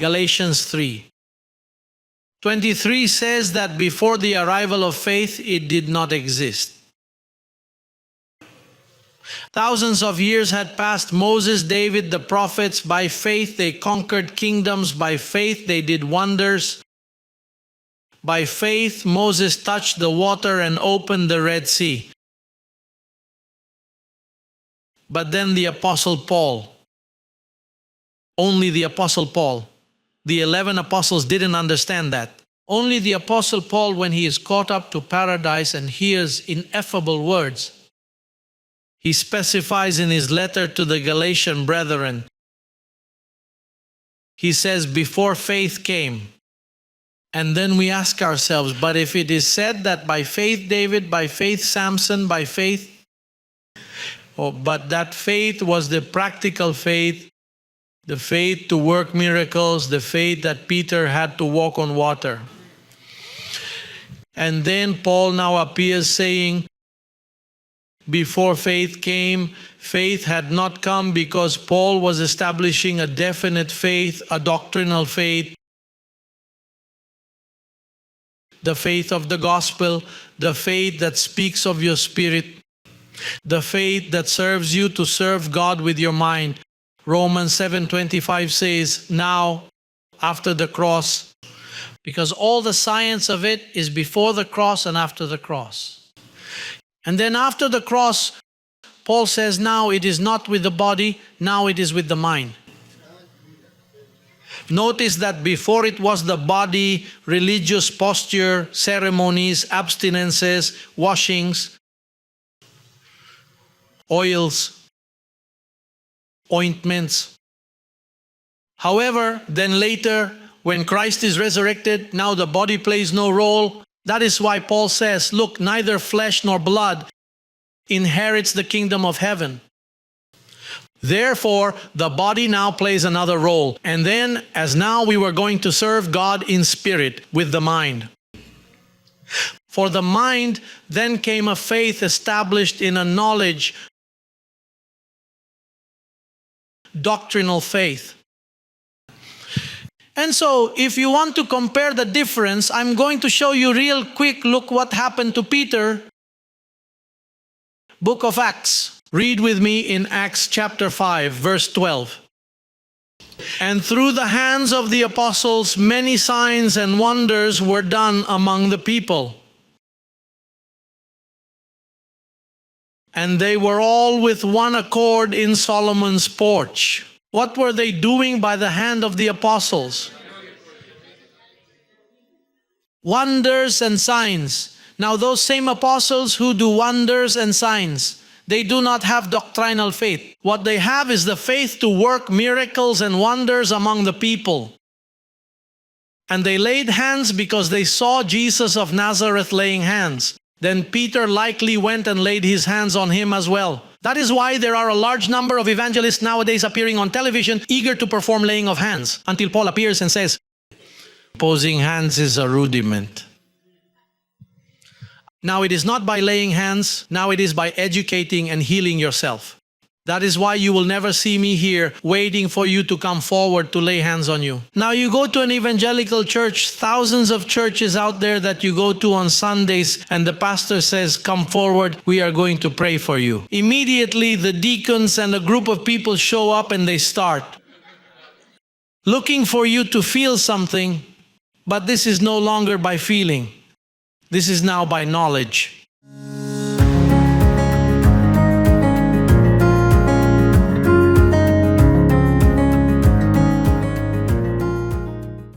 Galatians 3:23 says that before the arrival of faith, it did not exist. Thousands of years had passed. Moses, David, the prophets, by faith they conquered kingdoms. By faith they did wonders. By faith Moses touched the water and opened the Red Sea. But then the Apostle Paul, only the Apostle Paul, the 11 apostles didn't understand that. Only the Apostle Paul, when he is caught up to paradise and hears ineffable words, he specifies in his letter to the Galatian brethren, he says, before faith came. And then we ask ourselves, but if it is said that by faith David, by faith Samson, by faith, but that faith was the practical faith, the faith to work miracles, the faith that Peter had to walk on water. And then Paul now appears saying, before faith came, faith had not come because Paul was establishing a definite faith, a doctrinal faith, the faith of the gospel, the faith that speaks of your spirit, the faith that serves you to serve God with your mind. Romans 7:25 says, now, after the cross, because all the science of it is before the cross and after the cross. And then after the cross, Paul says, now it is not with the body, now it is with the mind. Notice that before it was the body, religious posture, ceremonies, abstinences, washings, oils, ointments. However, then later, when Christ is resurrected, now the body plays no role. That is why Paul says, look, neither flesh nor blood inherits the kingdom of heaven. Therefore, the body now plays another role. And then, as now we were going to serve God in spirit with the mind. For the mind, then came a faith established in a knowledge, doctrinal faith. And so, if you want to compare the difference, I'm going to show you real quick. Look what happened to Peter. Book of Acts. Read with me in Acts chapter 5, verse 12. And through the hands of the apostles, many signs and wonders were done among the people. And they were all with one accord in Solomon's porch. What were they doing by the hand of the apostles? Wonders and signs. Now those same apostles who do wonders and signs, they do not have doctrinal faith. What they have is the faith to work miracles and wonders among the people. And they laid hands because they saw Jesus of Nazareth laying hands. Then Peter likely went and laid his hands on him as well. That is why there are a large number of evangelists nowadays appearing on television, eager to perform laying of hands, until Paul appears and says, posing hands is a rudiment. Now it is not by laying hands, now it is by educating and healing yourself. That is why you will never see me here waiting for you to come forward to lay hands on you. Now you go to an evangelical church, thousands of churches out there that you go to on Sundays, and the pastor says, come forward, we are going to pray for you. Immediately the deacons and a group of people show up and they start looking for you to feel something, but this is no longer by feeling. This is now by knowledge.